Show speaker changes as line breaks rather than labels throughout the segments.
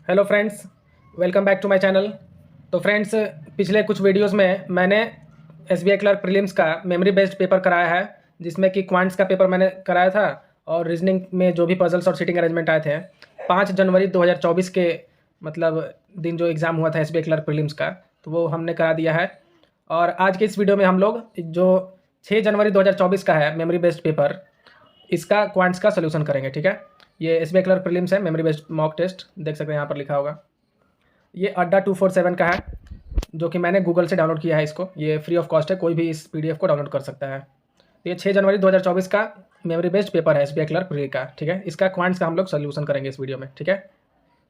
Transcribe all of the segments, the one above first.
Hello friends, welcome back to my channel. तो friends, पिछले कुछ वीडियोस में मैंने एसबीआई क्लर्क प्रीलिम्स का मेमोरी बेस्ड पेपर कराया है, जिसमें कि क्वांट्स का पेपर मैंने कराया था और रीजनिंग में जो भी पजल्स और सीटिंग अरेंजमेंट आए थे 5 जनवरी 2024 के मतलब दिन जो एग्ज़ाम हुआ था एसबीआई क्लर्क प्रीलिम्स का, तो वो हमने करा दिया है। और आज के इस वीडियो में हम लोग जो 6 जनवरी 2024 का है मेमोरी बेस्ड पेपर, इसका क्वांट्स का सोल्यूशन करेंगे। ठीक है, ये एसबीआई क्लर्क प्रीलिम्स है, मेमोरी बेस्ड मॉक टेस्ट, देख सकते हैं यहाँ पर लिखा होगा। ये अड्डा 247 का है, जो कि मैंने गूगल से डाउनलोड किया है। इसको ये फ्री ऑफ कॉस्ट है, कोई भी इस पीडीएफ को डाउनलोड कर सकता है। तो ये 6 जनवरी 2024 का मेमोरी बेस्ड पेपर है एसबीआई क्लर्क प्री का। ठीक है, इसका क्वांट्स का हम लोग सोल्यूशन करेंगे इस वीडियो में। ठीक है,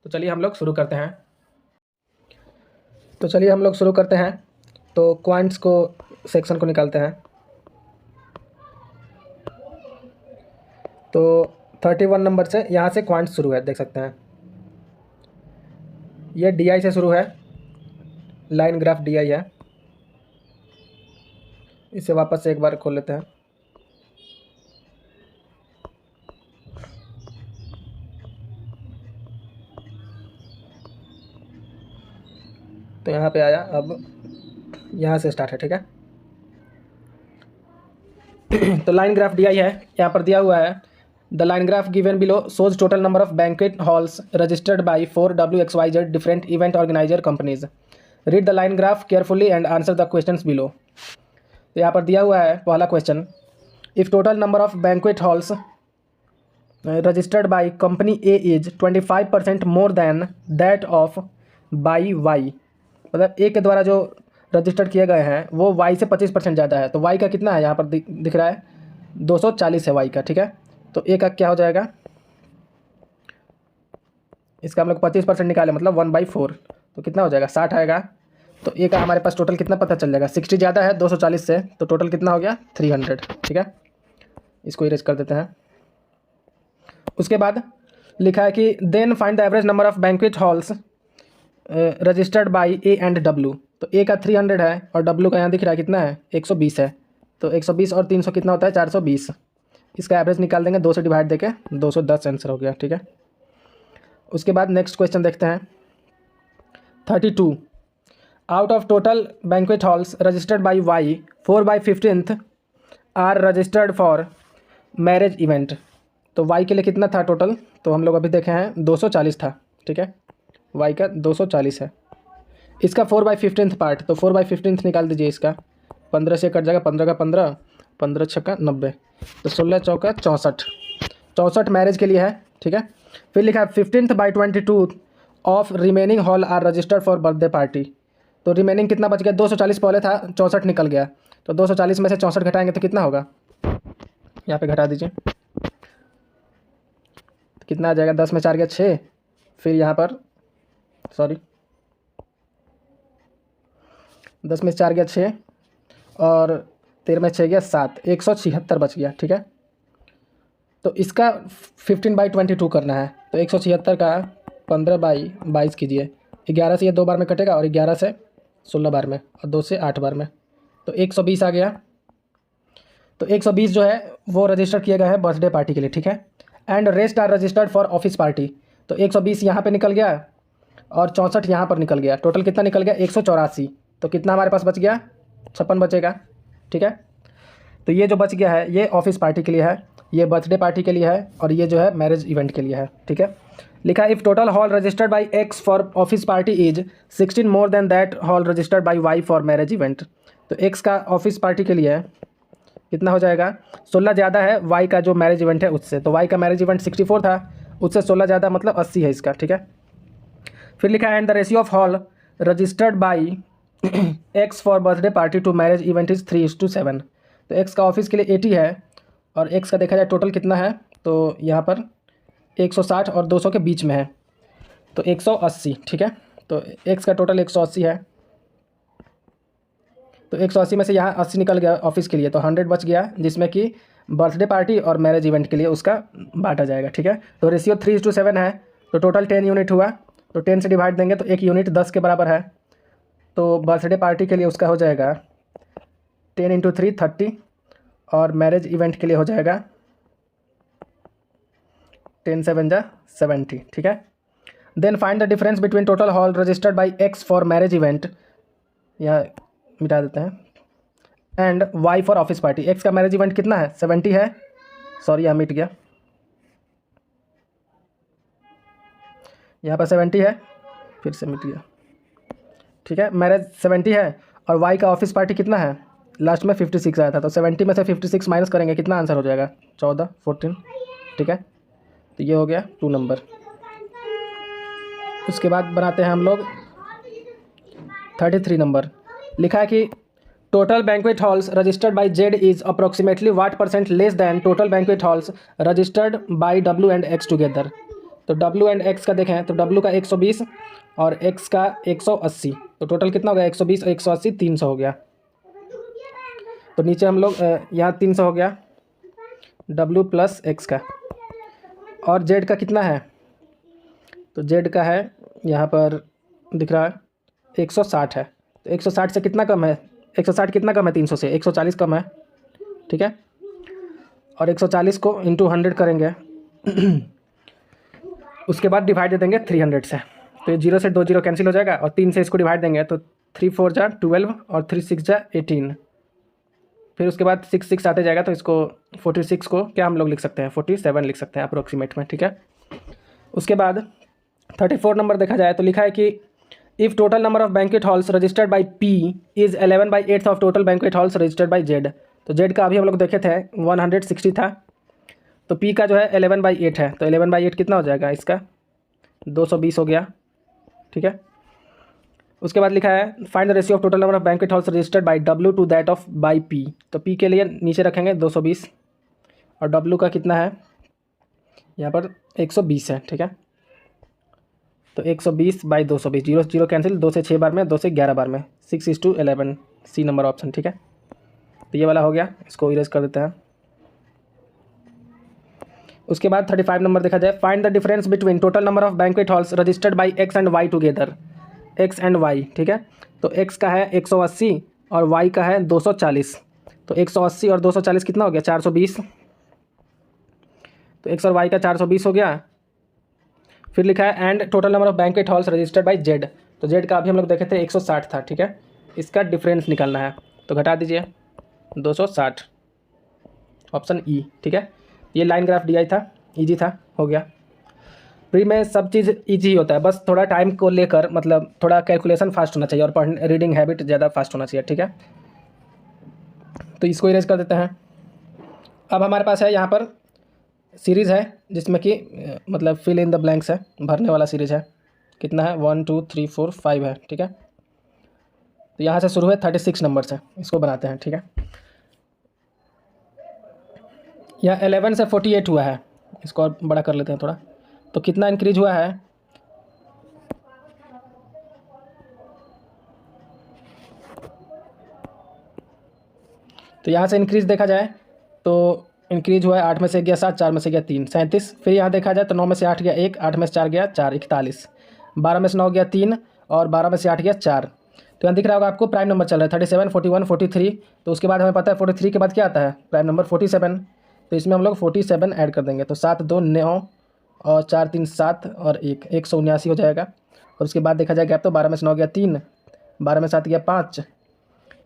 तो चलिए हम लोग शुरू करते हैं। तो क्वांट्स को सेक्शन को निकालते हैं। तो 31 नंबर से यहाँ से क्वांट्स शुरू है, देख सकते हैं। ये डीआई से शुरू है, लाइन ग्राफ डीआई है। इसे वापस से एक बार खोल लेते हैं। तो यहाँ पे आया, अब यहाँ से स्टार्ट है। ठीक है, तो लाइन ग्राफ डीआई है, यहाँ पर दिया हुआ है the line graph given below shows total number of banquet halls registered by 4WXYZ different event organiser companies. Read the line graph carefully and answer the questions below. तो यहाँ पर दिया हुआ है पहला question, if total number of banquet halls registered by company A is 25% more than that of by Y, मतलब A के द्वारा जो रजिस्टर्ड किए गए हैं वो वाई से 25% ज़्यादा है। तो वाई का कितना है, यहाँ पर दिख रहा है 240 है वाई का। ठीक है, तो ए का क्या हो जाएगा, इसका हम लोग 25% निकाले, मतलब 1/4, तो कितना हो जाएगा 60 आएगा। तो ए का हमारे पास टोटल कितना पता चल जाएगा, 60 ज़्यादा है 240 से, तो टोटल कितना हो गया 300। ठीक है, इसको इरेज कर देते हैं। उसके बाद लिखा है कि then find the average number of banquet halls registered by A and W. तो ए का 300 है और डब्ल्यू का यहाँ दिख रहा है कितना है 120 है। तो 120 और 300 कितना होता है 420। इसका एवरेज निकाल देंगे 2 से डिवाइड देके, 210 आंसर हो गया। ठीक है, उसके बाद नेक्स्ट क्वेश्चन देखते हैं। 32 out of total banquet halls registered by Y 4/15 are registered for marriage event. तो वाई के लिए कितना था टोटल, तो हम लोग अभी देखे हैं 240 था। ठीक है, वाई का 240 है। इसका 4/15 पार्ट, तो 4/15 निकाल दीजिए। इसका 15 से कट जाएगा, 15 का 15, 15 छक्का 90, तो 16 चौका 64, 64 मैरिज के लिए है। ठीक है, फिर लिखा है 15/22 of remaining hall are registered for birthday party. तो रिमेनिंग कितना बच गया, 240 पहले था, 64 निकल गया। तो 240 में से 64 घटाएंगे तो कितना होगा, यहाँ पे घटा दीजिए, तो कितना आ जाएगा, 10 में 4 गया 6, फिर यहाँ पर सॉरी 10 में 4 गया 6 और 13 में 6 गया 7, 176 बच गया। ठीक है, तो इसका 15/22 करना है। तो 176 का 15/22 कीजिए, 11 से ये 2 बार में कटेगा और 11 से 16 बार में और 2 से 8 बार में, तो 120 आ गया। तो 120 जो है वो रजिस्टर किए गए हैं बर्थडे पार्टी के लिए। ठीक है, and rest are registered for office party. तो 120 यहाँ पे निकल गया और 64 यहाँ पर निकल गया, टोटल कितना निकल गया 184। तो कितना हमारे पास बच गया 56 बचेगा। ठीक है, तो ये जो बच गया है ये ऑफिस पार्टी के लिए है, ये बर्थडे पार्टी के लिए है और ये जो है मैरिज इवेंट के लिए है। ठीक है, लिखा if total hall registered by X for office party is 16 more than that hall registered by Y for marriage event. तो एक्स का ऑफिस पार्टी के लिए है, कितना हो जाएगा 16 ज़्यादा है वाई का जो मैरिज इवेंट है उससे। तो वाई का मैरिज इवेंट 64 था, उससे 16 ज़्यादा मतलब 80 है इसका। ठीक है, फिर लिखा है and the ratio of hall registered by X for birthday party to marriage event is 3:7। तो एक्स का ऑफिस के लिए 80 है और एक्स का देखा जाए टोटल कितना है, तो यहाँ पर 160 और 200 के बीच में है, तो 180। ठीक है, तो एक्स का टोटल 180 है। तो 180 में से यहाँ 80 निकल गया ऑफिस के लिए, तो 100 बच गया, जिसमें कि बर्थडे पार्टी और मैरिज इवेंट के लिए उसका बांटा जाएगा। ठीक है, तो रेशियो 3:7 है, तो टोटल 10 यूनिट हुआ, तो 10 से डिवाइड देंगे तो 1 यूनिट 10 के बराबर है। तो बर्थडे पार्टी के लिए उसका हो जाएगा 10 × 3 30 और मैरिज इवेंट के लिए हो जाएगा 10 7 जा 70। ठीक है, then find the difference between total hall registered by X for marriage event, यहाँ मिटा देते हैं, and Y for office party. X का मैरिज इवेंट कितना है 70 है, सॉरी यहाँ मिट गया, यहाँ पर 70 है, फिर से मिट गया, ठीक है। मैरिज 70 है और वाई का ऑफिस पार्टी कितना है, लास्ट में 56 आया था, तो 70 में से 56 माइनस करेंगे, कितना आंसर हो जाएगा 14 14, ठीक है। तो ये हो गया 2 नंबर। उसके बाद बनाते हैं हम लोग 33 नंबर। लिखा है कि total banquet halls registered by Z is approximately what % less than total banquet halls registered by W and X together. तो डब्ल्यू एंड एक्स का देखें तो डब्ल्यू का 120 और एक्स का 180, तो टोटल कितना हो गया 120 और 180 300 हो गया। तो नीचे हम लोग यहाँ 300 हो गया डब्ल्यू प्लस एक्स का, और जेड का कितना है, तो जेड का है यहाँ पर दिख रहा है 160 है, तो 160 से कितना कम है, 160 कितना कम है 300 से, 140 कम है, ठीक है। और 140 को इंटू 100 करेंगे उसके बाद डिवाइड दे देंगे 300 से, तो ये 0 से 2 0 कैंसिल हो जाएगा, और 3 से इसको डिवाइड देंगे तो 3 4 जा 12 और 3 6 जा 18, फिर उसके बाद 6 6 आते जाएगा, तो इसको 46 को क्या हम लोग लिख सकते हैं 47 लिख सकते हैं अप्रोक्सीमेट में, ठीक है। उसके बाद 34 नंबर देखा जाए तो लिखा है कि if total number of banquet halls registered by P is 11/8 of total banquet halls registered by Z. तो जेड का अभी हम लोग देखे थे 160 था, तो पी का जो है 11/8 है, तो 11/8 कितना हो जाएगा इसका 220 हो गया, ठीक है। उसके बाद लिखा है find the ratio of total number of banquet halls registered by W two that of by P. तो पी के लिए नीचे रखेंगे 220 और डब्ल्यू का कितना है यहाँ पर 120 है, ठीक है। तो 120 बाई 220, 0 0 कैंसिल, 2 से 6 बार में, 2 से 11 बार में, 6:11 सी नंबर ऑप्शन, ठीक है। तो ये वाला हो गया, इसको इरेज कर देते हैं। उसके बाद 35 नंबर देखा जाए find the difference between total number of banquet halls registered by X and Y together, X and Y, ठीक है। तो एक्स का है 180 और वाई का है 240, तो 180 और 240 कितना हो गया 420, तो एक्स और वाई का 420 हो गया। फिर लिखा है and total number of banquet halls registered by Z, तो जेड का अभी हम लोग देखे थे 160 था, ठीक है। इसका डिफरेंस निकालना है, तो घटा दीजिए 260, ऑप्शन ई, ठीक है। ये लाइन ग्राफ दिया था, इजी था, हो गया। प्री में सब चीज़ इजी ही होता है, बस थोड़ा टाइम को लेकर मतलब थोड़ा कैलकुलेशन फास्ट होना चाहिए और पढ़ने रीडिंग हैबिट ज़्यादा फास्ट होना चाहिए, ठीक है। तो इसको इरेज कर देते हैं। अब हमारे पास है यहाँ पर सीरीज़ है जिसमें कि मतलब फिल इन द ब्लैंक्स है, भरने वाला सीरीज़ है, कितना है 1 2 3 4 5 है, ठीक है। तो यहाँ से शुरू है 36 नंबर से, इसको बनाते हैं, ठीक है। यह 11 से 48 हुआ है, इसको और बड़ा कर लेते हैं थोड़ा, तो कितना इंक्रीज हुआ है तो यहाँ से इंक्रीज देखा जाए तो इंक्रीज हुआ है 8 में से गया 7, 4 में से गया 3, 37। फिर यहाँ देखा जाए तो 9 में से 8 गया 1, 8 में से 4 गया 4, 41, 12 में से 9 गया 3 और 12 में से 8 गया 4। तो यहाँ दिख रहा होगा आपको प्राइम नंबर चल रहा है 37, 41, 43। तो उसके बाद हमें पता है 43 के बाद क्या आता है प्राइम नंबर 47, तो इसमें हम लोग 47 ऐड कर देंगे, तो 7 2 9 और 4 3 7 और 1 179 हो जाएगा। और उसके बाद देखा जाए गैप तो 12 में से 9 गया 3, 12 में 7 गया 5,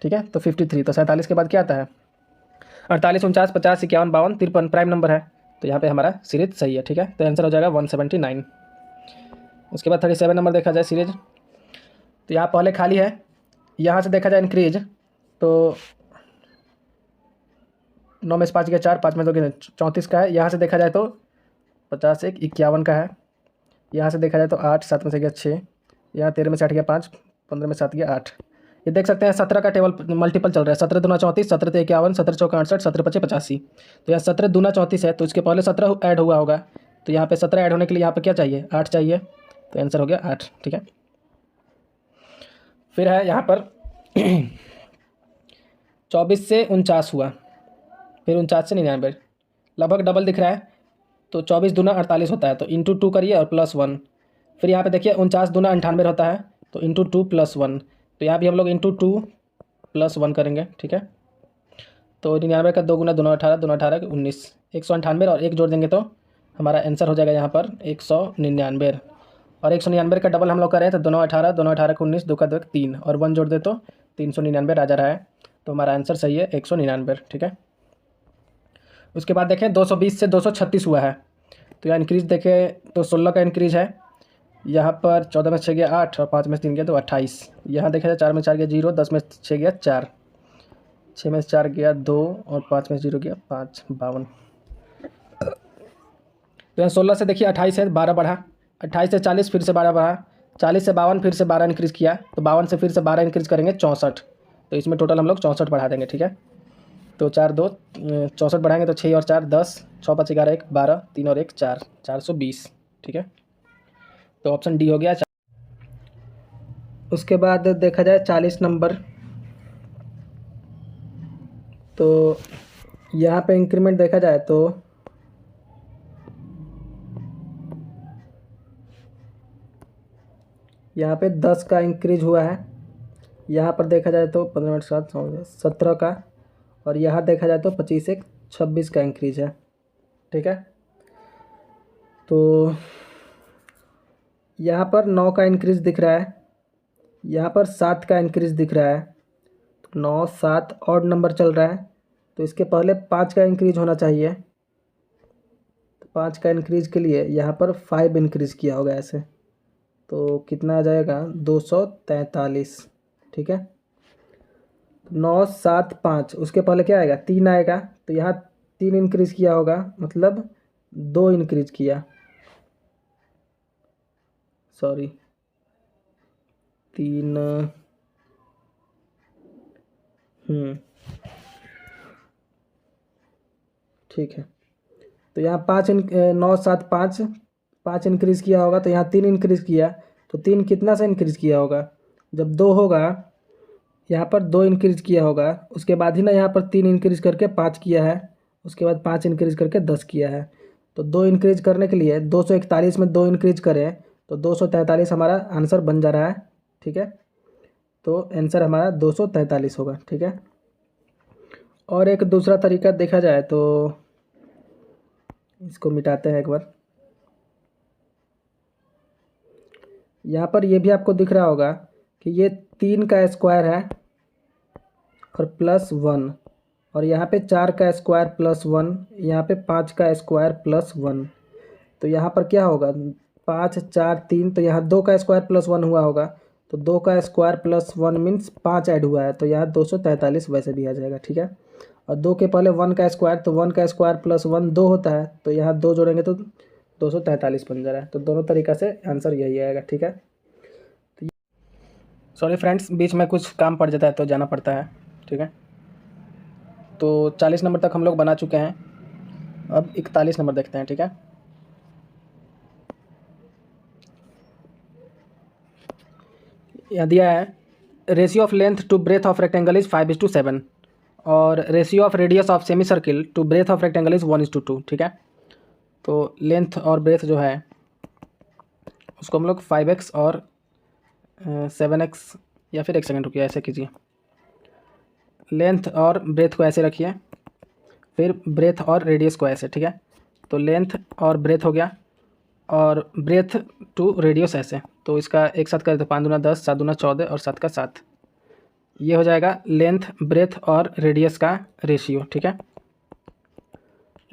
ठीक है। तो 53, तो 47 के बाद क्या आता है 48, 49, 50, 51, 52, 53 प्राइम नंबर है, तो यहाँ पे हमारा सीरीज सही है, ठीक है। तो आंसर हो जाएगा 179। उसके बाद 37 नंबर देखा जाए सीरीज, तो यहाँ पहले खाली है, यहाँ से देखा जाए इंक्रीज तो 9 में से 5 गया 4, 5 में 2 गया 34 का है। यहाँ से देखा जाए तो 50 1 51 का है। यहाँ से देखा जाए तो 8, 7 में से गया 6, यहाँ 13 में से 8 गया 5, 15 में 7 गया 8। ये देख सकते हैं 17 का टेबल मल्टीपल चल रहा है, 17 दूना 34, 17 ते 51, 17 चौका 68, 17 पचे 85। तो यहाँ 17 दूना 34 है, तो इसके पहले 17 ऐड हुआ होगा, तो यहाँ पे 17 ऐड होने के लिए यहाँ पे क्या चाहिए 8 चाहिए, तो आंसर हो गया 8, ठीक है। फिर है यहाँ पर 24 से 49 हुआ, फिर 49 से 99, लगभग डबल दिख रहा है, तो 24 दूना 48 होता है, तो इंटू 2 करिए और +1। फिर यहाँ पे देखिए 49 दूना 98 होता है, तो इंटू 2 +1, तो यहाँ भी हम लोग इंटू 2 +1 करेंगे, ठीक है। तो 99 का 2 गुना 2 18, 2 18 19, 198 और 1 जोड़ देंगे तो हमारा आंसर हो जाएगा यहाँ पर 199। और 199 का डबल हम लोग करें तो दोनों 18, दोनों 18 को 19, 2 का 2 3 और 1 जोड़ दे तो 399 राजा रहा है। तो हमारा आंसर सही है 199, ठीक है। उसके बाद देखें 220 से 236 हुआ है, तो यहाँ इंक्रीज देखें तो 16 का इंक्रीज है। यहाँ पर 14 में 6 गया 8 और 5 में 3 गया तो 28। यहाँ देखा जाए 4 में 4 गया 0, 10 में 6 गया 4, 6 में 4 गया 2 और 5 में 0 गया 5, 52। तो यहाँ 16 से देखिए 28 है 12 बढ़ा, 28 से 40 फिर से 12 बढ़ा, 40 से 52 फिर से 12 इंक्रीज़ किया, तो 52 से फिर से 12 इंक्रीज़ करेंगे 64, तो इसमें टोटल हम लोग 64 बढ़ा देंगे, ठीक है। तो 4 2 64 बढ़ाएंगे तो 6 और 4 10, 6 5 11 1 12, 3 और 1 4, 420, ठीक है। तो ऑप्शन डी हो गया। उसके बाद देखा जाए 40 नंबर, तो यहाँ पे इंक्रीमेंट देखा जाए तो यहाँ पे 10 का इंक्रीज हुआ है, यहाँ पर देखा जाए तो 15 मिनट 7 17 का, और यहाँ देखा जाए तो 25 1 26 का इंक्रीज है, ठीक है। तो यहाँ पर 9 का इंक्रीज दिख रहा है, यहाँ पर 7 का इंक्रीज दिख रहा है, तो 9 7 ऑड नंबर चल रहा है, तो इसके पहले 5 का इंक्रीज होना चाहिए। तो 5 का इंक्रीज के लिए यहाँ पर 5 इंक्रीज किया होगा ऐसे, तो कितना आ जाएगा 243, ठीक है। 9 7 5 उसके पहले क्या आएगा 3 आएगा, तो यहाँ 3 इंक्रीज किया होगा, मतलब 2 इंक्रीज किया, सॉरी 3 ठीक है। तो यहाँ 9 7 5 इंक्रीज़ किया होगा, तो यहाँ 3 इंक्रीज़ किया, तो 3 कितना से इंक्रीज़ किया होगा, जब 2 होगा यहाँ पर 2 इंक्रीज़ किया होगा, उसके बाद ही ना यहाँ पर 3 इंक्रीज़ करके 5 किया है, उसके बाद 5 इंक्रीज़ करके 10 किया है। तो 2 इंक्रीज़ करने के लिए 241 में 2 इंक्रीज़ करें तो 243 हमारा आंसर बन जा रहा है, ठीक है। तो आंसर हमारा 243 होगा, ठीक है। और एक दूसरा तरीका देखा जाए तो इसको मिटाते हैं एक बार। यहाँ पर ये भी आपको दिख रहा होगा कि ये 3 का स्क्वायर है और +1, और यहाँ पे 4 का स्क्वायर +1, यहाँ पे 5 का स्क्वायर +1। तो यहाँ पर क्या होगा 5 4 3, तो यहाँ 2 का स्क्वायर +1 हुआ होगा, तो 2 का स्क्वायर +1 मीन्स 5 ऐड हुआ है, तो यहाँ 243 वैसे भी आ जाएगा, ठीक है। और 2 के पहले 1 का स्क्वायर, तो 1 का स्क्वायर +1 2 होता है, तो यहाँ 2 जोड़ेंगे तो 243 बन जा रहा है। तो दोनों तरीक़ा से आंसर यही आएगा, ठीक है। तो सॉरी फ्रेंड्स, बीच में कुछ काम पड़ जाता है तो जाना पड़ता है, ठीक है। तो 40 नंबर तक हम लोग बना चुके हैं, अब 41 नंबर देखते हैं, ठीक है। यह दिया है ratio of length to breadth of rectangle is 5:7 और ratio of radius of semi circle to breadth of rectangle is 1:2, ठीक है। तो लेंथ और ब्रेथ जो है उसको हम लोग 5x और 7x, या फिर एक सेकेंड रुकिए, ऐसे कीजिए, लेंथ और ब्रेथ को ऐसे रखिए, फिर ब्रेथ और रेडियस को ऐसे, ठीक है। तो लेंथ और ब्रेथ हो गया, और ब्रेथ टू रेडियस ऐसे, तो इसका एक साथ करें तो 5 दूना 10, 7 दूना 14 और 7 का 7, ये हो जाएगा लेंथ ब्रेथ और रेडियस का रेशियो, ठीक है।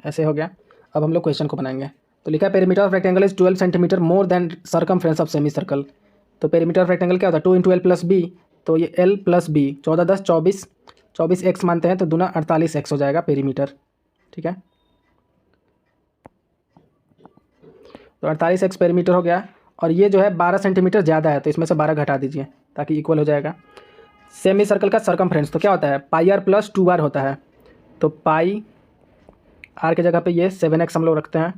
ऐसे हो गया। अब हम लोग क्वेश्चन को बनाएंगे। तो लिखा है perimeter of rectangle is 12 centimetre more than circumference of semi circle. तो पेरीमीटर ऑफ रेक्टेंगल क्या होता है 2 × L + B, तो ये L + B 14 10 24, 24x मानते हैं तो दूना 48x हो जाएगा पेरीमीटर, ठीक है। तो 48x पेरीमीटर हो गया, और ये जो है 12 सेंटीमीटर ज़्यादा है, तो इसमें से 12 घटा दीजिए ताकि इक्वल हो जाएगा। सेमी सर्कल का सर्कमफ्रेंस तो क्या होता है πr + 2r होता है, तो पाई आर के जगह पे ये 7x हम लोग रखते हैं,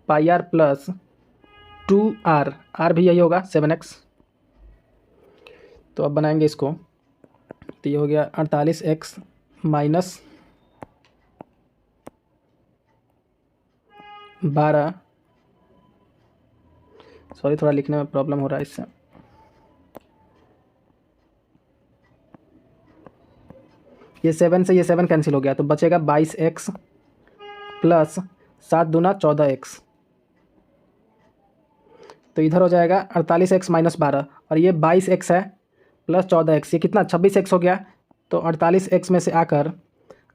πr + 2r, आर भी यही होगा 7x। तो अब बनाएंगे इसको, तो ये हो गया 48x - 12, सॉरी थोड़ा लिखने में प्रॉब्लम हो रहा है इससे, ये 7 से ये 7 कैंसिल हो गया, तो बचेगा 22x + 7 दूना 14x, तो इधर हो जाएगा 48x माइनस 12 और ये 22x है प्लस 14x, ये कितना 26x हो गया। तो 48x में से आकर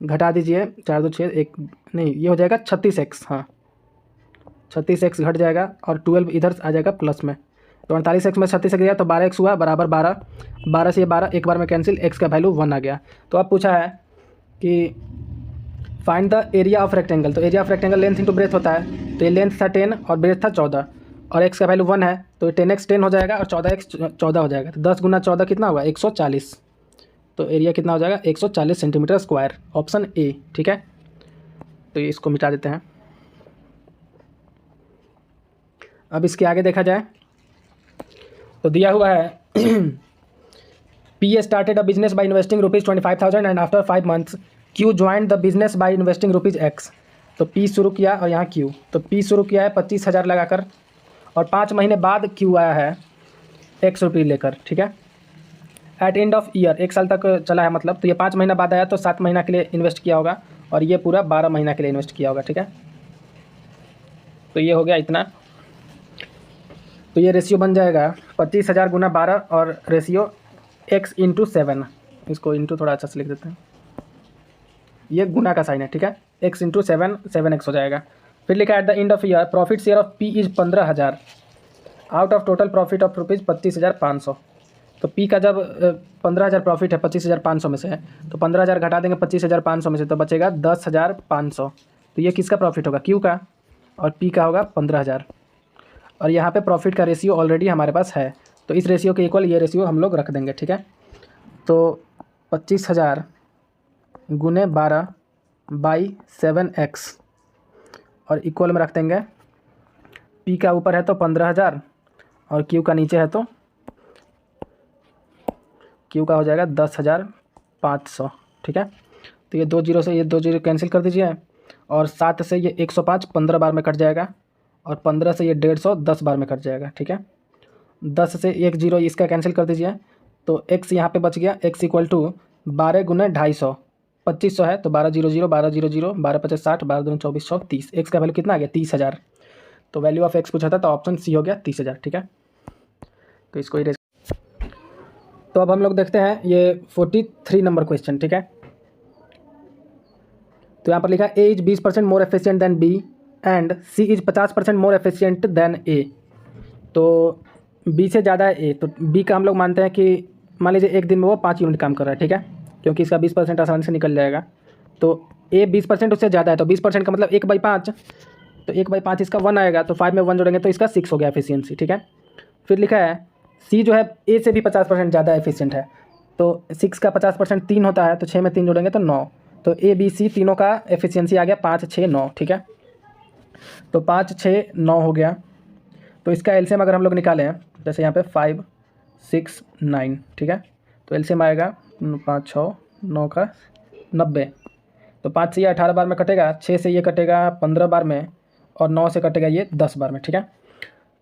घटा दीजिए 4 2 6 1 नहीं, ये हो जाएगा 36x। हाँ 36x घट जाएगा और 12 इधर आ जाएगा प्लस में। तो 48x में 36x गया तो 12x हुआ बराबर 12, 12 से ये 12 एक बार में कैंसिल, x का वैल्यू 1 आ गया। तो अब पूछा है कि find the area of rectangle. तो area of rectangle length into breadth होता है, तो ये लेंथ था 10 और ब्रेथ था 14 और x का वैल्यू 1 है, तो 10x 10 हो जाएगा और 14x 14 हो जाएगा। तो 10 गुना 14 कितना होगा 140। तो एरिया कितना हो जाएगा 140 सेंटीमीटर स्क्वायर, ऑप्शन ए। ठीक है, तो ये इसको मिटा देते हैं। अब इसके आगे देखा जाए तो दिया हुआ है P started a business by investing ₹25,000 and after 5 months Q joined the business by investing ₹X। तो P शुरू किया और यहाँ Q, तो P शुरू किया है 25,000 लगाकर और 5 महीने बाद Q आया है X रुपये लेकर। ठीक है, एट एंड ऑफ ईयर, 1 साल तक चला है मतलब, तो ये 5 महीना बाद आया तो 7 महीना के लिए इन्वेस्ट किया होगा और ये पूरा 12 महीना के लिए इन्वेस्ट किया होगा। ठीक है, तो ये हो गया इतना। तो ये रेशियो बन जाएगा 25,000 गुना 12 और रेशियो x इंटू 7, इसको इंटू थोड़ा अच्छा से लिख देते हैं, ये गुना का साइन है। ठीक है, x इंटू 7 7x हो जाएगा। फिर लिखा at the end of year profit share of P is 15,000 out of total profit of ₹25,500। तो P का जब 15,000 प्रॉफिट है 25,500 में से है, तो 15,000 घटा देंगे 25,500 में से तो बचेगा 10,500। तो ये किसका प्रॉफिट होगा Q का, और P का होगा 15,000। और यहाँ पे प्रॉफिट का रेशियो ऑलरेडी हमारे पास है, तो इस रेशियो के इक्वल ये रेशियो हम लोग रख देंगे। ठीक है, तो 25,000 गुने 12 बाई 7x और इक्वल में रख देंगे। P का ऊपर है तो 15,000 और Q का नीचे है तो Q का हो जाएगा 10,500। ठीक है, तो ये 2 जीरो से ये 2 जीरो कैंसिल कर दीजिए और 7 से ये 105 15 बार में कट जाएगा और 15 से ये 150 10 बार में कट जाएगा। ठीक है, 10 से 1 जीरो इसका कैंसिल कर दीजिए तो x यहाँ पे बच गया, x इक्वल टू 12 गुना 250, 2500 है तो 12 0 0 12 0 0 12 50 60 12 2 2400 30, x का वैल्यू कितना आ गया 30,000। तो वैल्यू ऑफ x पूछा था तो ऑप्शन सी हो गया 30,000। ठीक है, तो इसको इरेज। तो अब हम लोग देखते हैं ये 43 नंबर क्वेश्चन। ठीक है, तो यहाँ पर लिखा A is 20% more efficient then B and C is 50% more efficient then A। तो B से ज़्यादा है A, तो B का हम लोग मानते हैं कि मान लीजिए एक दिन में वो 5 यूनिट काम कर रहा है। ठीक है, क्योंकि इसका 20% आसानी से निकल जाएगा। तो A 20% उससे ज़्यादा है, तो 20% का मतलब 1/5, तो 1/5 इसका 1 आएगा, तो 5 में 1 जोड़ेंगे तो इसका 6 हो गया एफिशिएंसी। ठीक है, फिर लिखा है C जो है A से भी 50% ज़्यादा एफिशिएंट है, तो 6 का 50% 3 होता है, तो 6 में 3 जोड़ेंगे तो 9, तो A B C तीनों का एफिशिएंसी आ गया 5 6 9। ठीक है, तो 5 6 9 हो गया। तो इसका एलसीएम अगर हम लोग निकालें, जैसे यहाँ पे 5 6 9, ठीक है, तो एलसीएम आएगा 5 6 9 का 90, तो 5 से ये 18 बार में कटेगा, 6 से ये कटेगा 15 बार में और 9 से कटेगा ये 10 बार में। ठीक है,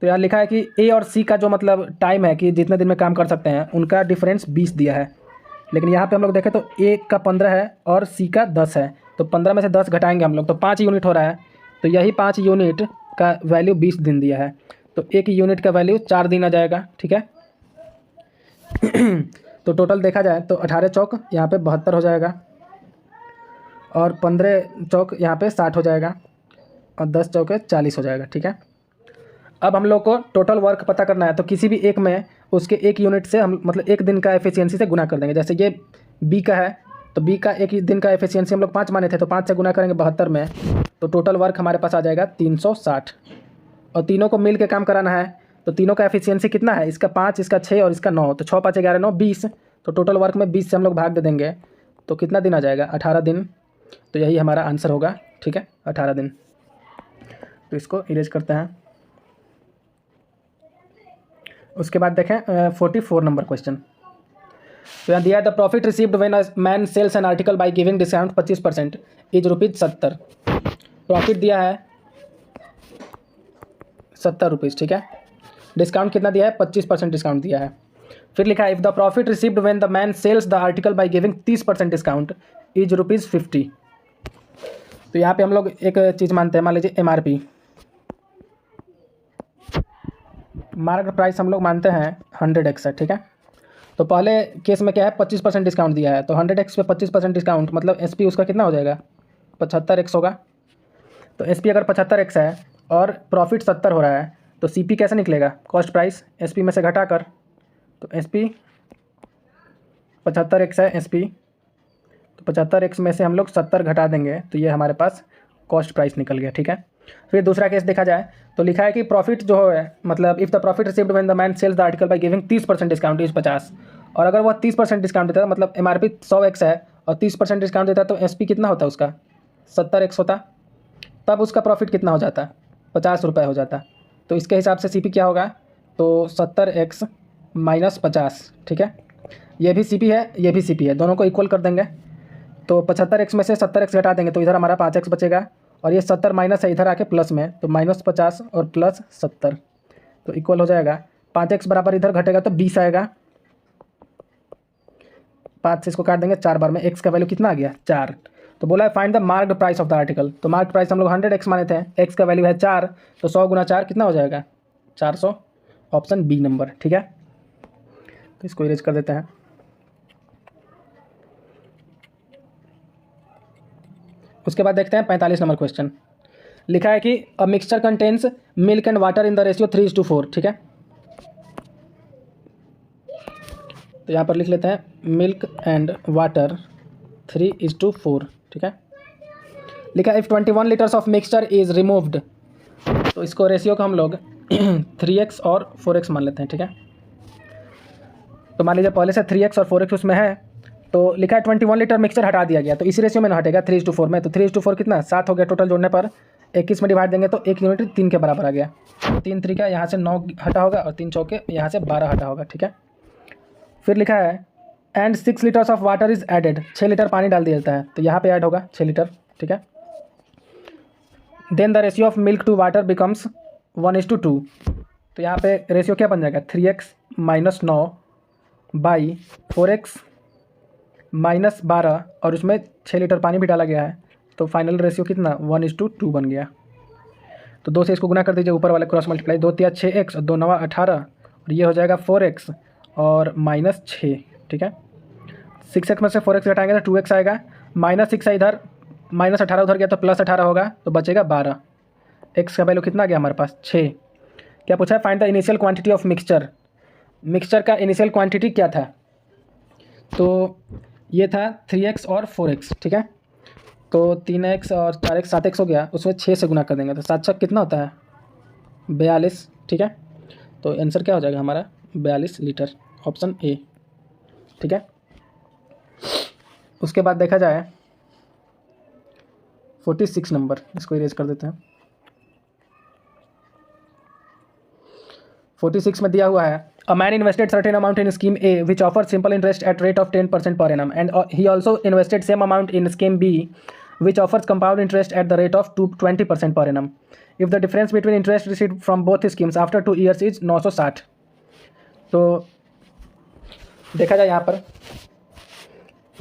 तो यहाँ लिखा है कि ए और सी का जो मतलब टाइम है कि जितने दिन में काम कर सकते हैं उनका डिफरेंस 20 दिया है, लेकिन यहाँ पे हम लोग देखें तो ए का 15 है और सी का 10 है, तो 15 में से 10 घटाएंगे हम लोग तो 5 यूनिट हो रहा है, तो यही 5 यूनिट का वैल्यू 20 दिन दिया है, तो एक यूनिट का वैल्यू 4 दिन आ जाएगा। ठीक है, तो टोटल देखा जाए तो 18 चौक यहाँ पे 72 हो जाएगा और 15 चौक यहाँ पे 60 हो जाएगा और 10 चौक 40 हो जाएगा। ठीक है, अब हम लोग को टोटल वर्क पता करना है, तो किसी भी एक में उसके एक यूनिट से हम मतलब एक दिन का एफिशिएंसी से गुना कर देंगे। जैसे ये बी का है तो बी का एक दिन का एफिशिएंसी हम लोग 5 माने थे, तो 5 से गुना करेंगे 72 में, तो टोटल वर्क हमारे पास आ जाएगा 360 और तीनों को मिल के काम कराना है, तो तीनों का एफिशिएंसी कितना है, इसका 5 इसका 6 और इसका 9, तो 6 5 11 9 20, तो टोटल वर्क में 20 से हम लोग भाग दे देंगे तो कितना दिन आ जाएगा 18 दिन, तो यही हमारा आंसर होगा। ठीक है, 18 दिन। तो इसको इरेज करते हैं। उसके बाद देखें 44 नंबर क्वेश्चन। तो यहाँ दिया है the profit received when a man sells an article by giving discount 25% is ₹70। Profit दिया है 70 रुपीज़। ठीक है, डिस्काउंट कितना दिया है 25% डिस्काउंट दिया है। फिर लिखा है if the profit received when the man sells the article by giving 30% discount is ₹50। तो यहाँ पे हम लोग एक चीज़ मानते हैं, मान लीजिए MRP मार्केट प्राइस हम लोग मानते हैं 100x है, ठीक है। तो पहले केस में क्या है 25% डिस्काउंट दिया है, तो 100x पे 25% डिस्काउंट मतलब SP उसका कितना हो जाएगा 75x होगा। तो SP अगर 75x है और प्रॉफिट 70 हो रहा है तो CP कैसे निकलेगा, कॉस्ट प्राइस SP में से घटा कर। तो SP 75x है SP, तो 75x में से हम लोग 70 घटा देंगे तो ये हमारे पास कॉस्ट प्राइस निकल गया, ठीक है। फिर दूसरा केस देखा जाए तो लिखा है कि प्रॉफिट जो है मतलब if the profit received when the man sells the article by giving 30% discount is 50, और अगर वह 30% डिस्काउंट देता है मतलब MRP 100x है और 30% डिस्काउंट देता है तो SP कितना होता है उसका 70x होता, तब उसका प्रॉफिट कितना हो जाता 50 रुपये हो जाता। तो इसके हिसाब से CP क्या होगा तो 70x माइनस 50, ठीक है। ये भी CP है ये भी CP है, दोनों को इक्वल कर देंगे। तो 75x में से 70x घटा देंगे तो इधर हमारा 5x बचेगा और ये 70 माइनस है इधर आके प्लस में, तो -50 और प्लस 70 तो इक्वल हो जाएगा 5x बराबर इधर घटेगा तो 20 आएगा। 5 से इसको काट देंगे 4 बार में, x का वैल्यू कितना आ गया 4। तो बोला है find the marked price of the article, तो मार्क्ड प्राइस हम लोग 100x माने थे, x का वैल्यू है 4 तो 100 गुना 4 कितना हो जाएगा 400, ऑप्शन B नंबर, ठीक है। तो इसको इरेज कर देते हैं। उसके बाद देखते हैं 45 नंबर क्वेश्चन। लिखा है कि a mixture contains milk and water in the ratio 3:4, ठीक है। तो यहाँ पर लिख लेते हैं मिल्क एंड वाटर 3:4, ठीक है। लिखा है if 21 litres of mixture is removed, तो इसको रेशियो को हम लोग 3x और 4x मान लेते हैं, ठीक है। तो मान लीजिए पहले से 3x और 4x उसमें है, तो लिखा है 21 लीटर मिक्सचर हटा दिया गया तो इसी रेशियो में ना हटेगा 3:4 में, तो 3:4 कितना 7 हो गया, टोटल जोड़ने पर 21 में डिवाइड देंगे तो 1 यूनिट 3 के बराबर आ गया। 3 तरीका यहाँ से 9 हटा होगा और 3 चौके यहाँ से 12 हटा होगा, ठीक है। फिर लिखा है and 6 litres of water is added, 6 litre पानी डाल दिया जाता है तो यहाँ पे ऐड होगा 6 लीटर, ठीक है। Then the ratio of milk to water becomes 1:2, तो यहाँ पे रेशियो क्या बन जाएगा 3x minus 9 by 4x minus 12 और उसमें 6 लीटर पानी भी डाला गया है तो फाइनल रेशियो कितना 1:2 बन गया। तो 2 से इसको गुना कर दीजिए, ऊपर वाले क्रॉस मल्टीप्लाई, 2 तिया 6x और 2 9 18 और ये हो जाएगा 4x और -6, ठीक है। 6x में से 4x घटाएंगे तो 2x आएगा, -6 है इधर, -18 उधर गया तो +18 होगा तो बचेगा 12। x का वैल्यू कितना गया हमारे पास 6। क्या पूछा है find the initial quantity of mixture, mixture का इनिशियल क्वांटिटी क्या था, तो ये था 3x और 4x, ठीक है। तो 3x और 4x 7x हो गया, उसमें 6 से गुना कर देंगे तो 7 कितना होता है 42, ठीक है। तो आंसर क्या हो जाएगा हमारा 42 लीटर, ऑप्शन A, ठीक है। उसके बाद देखा जाए 46 नंबर, इसको इरेज कर देते हैं। 46 में दिया हुआ है a man invested certain amount in scheme A which offer simple interest at rate of 10% per annum and he also invested same amount in scheme B which offers compound interest at the rate of 20% per annum. If the difference between interest received from both schemes after 2 years is 960, तो देखा जाए यहाँ पर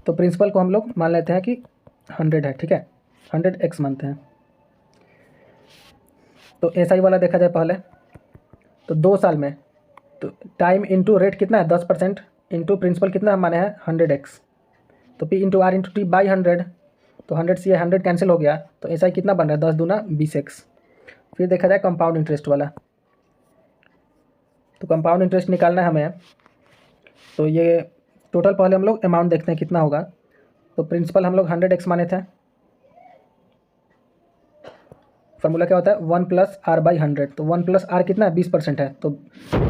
तो principal को हम लोग मान लेते हैं कि 100 है, ठीक है, 100x मानते हैं। तो ऐसा ही वाला देखा जाए पहले तो 2 साल में तो टाइम इंटू रेट कितना है 10% इंटू प्रिंसिपल कितना माने हैं 100x, तो P into R into T by 100, तो 100 से 100 कैंसिल हो गया तो ऐसा ही कितना बन रहा है 10 दूना 20x। फिर देखा जाए कंपाउंड इंटरेस्ट वाला, तो कंपाउंड इंटरेस्ट निकालना है हमें, तो ये टोटल पहले हम लोग अमाउंट देखते हैं कितना होगा। तो प्रिंसिपल हम लोग 100x माने थे, फार्मूला क्या होता है 1 + R/100, तो 1 + R कितना है 20% है तो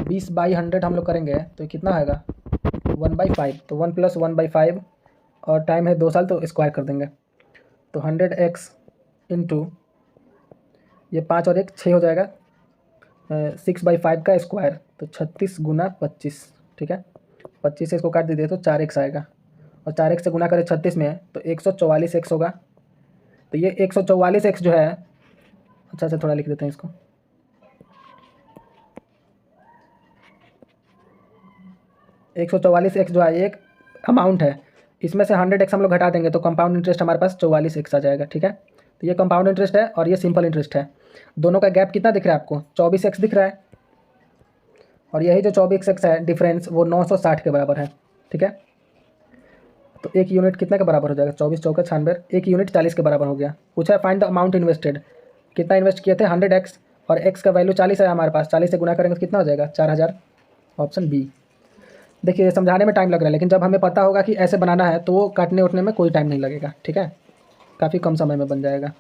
20/100 हम लोग करेंगे तो कितना आएगा 1/5, तो 1 + 1/5 और टाइम है 2 साल तो स्क्वायर कर देंगे तो 100x इंटू ये 5 और 1 6 हो जाएगा 6/5 का स्क्वायर तो 36 गुना 25, ठीक है। 25 से इसको काट दीजिए तो 4x आएगा और 4x से गुना करें 36 में तो 144x होगा। तो ये 144x जो है, अच्छा थोड़ा लिख देते हैं इसको, एक 144x जो है एक अमाउंट है, इसमें से 100x हम लोग घटा देंगे तो कंपाउंड इंटरेस्ट हमारे पास 44x आ जाएगा, ठीक है। तो ये कंपाउंड इंटरेस्ट है और ये सिंपल इंटरेस्ट है, दोनों का गैप कितना दिख रहा है आपको 24x दिख रहा है। और यही जो 24x है डिफरेंस वो 960 के बराबर है, ठीक है। तो एक यूनिट कितने के बराबर हो जाएगा, 24 चौका 96, एक यूनिट 40 के बराबर हो गया। पूछा है फाइंड द अमाउंट इन्वेस्टेड, कितना इन्वेस्ट किए थे 100x और x का वैल्यू 40 है हमारे पास, 40 से गुना करेंगे तो कितना हो जाएगा 4000, ऑप्शन बी। देखिए समझाने में टाइम लग रहा है, लेकिन जब हमें पता होगा कि ऐसे बनाना है तो वो काटने उठने में कोई टाइम नहीं लगेगा, ठीक है, काफ़ी कम समय में बन जाएगा।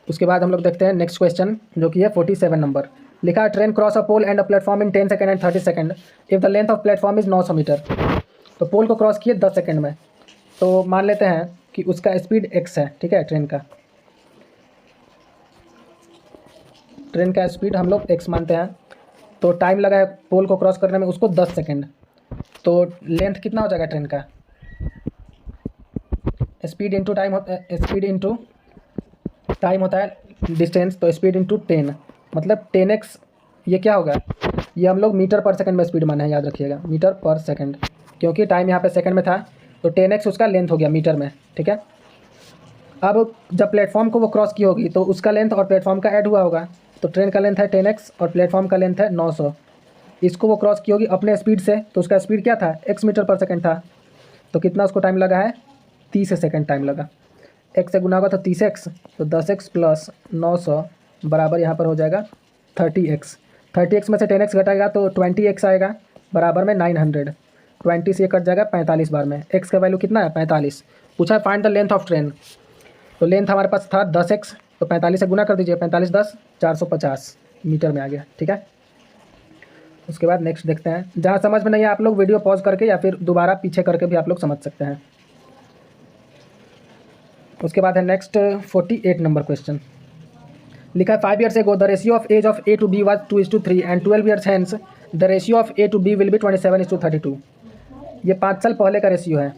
उसके बाद हम लोग देखते हैं नेक्स्ट क्वेश्चन जो कि है 47 नंबर। लिखा है train cross a pole and a platform in 10 second and 30 second if the length of platform is 900 metre. तो पोल को क्रॉस किए 10 सेकंड में, तो मान लेते हैं कि उसका स्पीड x है, ठीक है, ट्रेन का स्पीड हम लोग x मानते हैं। तो टाइम लगा है पोल को क्रॉस करने में उसको 10 सेकंड, तो लेंथ कितना हो जाएगा ट्रेन का, स्पीड इंटू टाइम होता है, स्पीड इंटू टाइम होता है डिस्टेंस, तो स्पीड इंटू 10 मतलब 10x। ये क्या होगा, ये हम लोग मीटर पर सेकंड में स्पीड माने हैं, याद रखिएगा मीटर पर सेकंड, क्योंकि टाइम यहाँ पे सेकंड में था, तो 10x उसका लेंथ हो गया मीटर में, ठीक है। अब जब प्लेटफॉर्म को वो क्रॉस की होगी तो उसका लेंथ और प्लेटफॉर्म का ऐड हुआ होगा, तो ट्रेन का लेंथ है 10x और प्लेटफॉर्म का लेंथ है 900। इसको वो क्रॉस की होगी अपने स्पीड से, तो उसका स्पीड क्या था x मीटर पर सेकंड था, तो कितना उसको टाइम लगा है 30 सेकंड टाइम लगा। x से गुना होगा तो 30x, तो 10x प्लस 900 बराबर यहाँ पर हो जाएगा 30x। 30x में से 10x घटाएगा तो 20x आएगा, बराबर में 900। 20 से ये कट जाएगा 45 बार में, x का वैल्यू कितना है 45। पूछा है find the length of train, तो लेंथ हमारे पास था 10x, तो 45 से गुना कर दीजिए, 45 10 450 मीटर में आ गया, ठीक है। उसके बाद नेक्स्ट देखते हैं, जहाँ समझ में नहीं है आप लोग वीडियो पॉज करके या फिर दोबारा पीछे करके भी आप लोग समझ सकते हैं। उसके बाद है नेक्स्ट 48 नंबर क्वेश्चन। लिखा है 5 years ago the ratio of age of A to B was 2:3 and 12 years hence the ratio of A to B will be 27:32। ये 5 साल पहले का रेशियो है,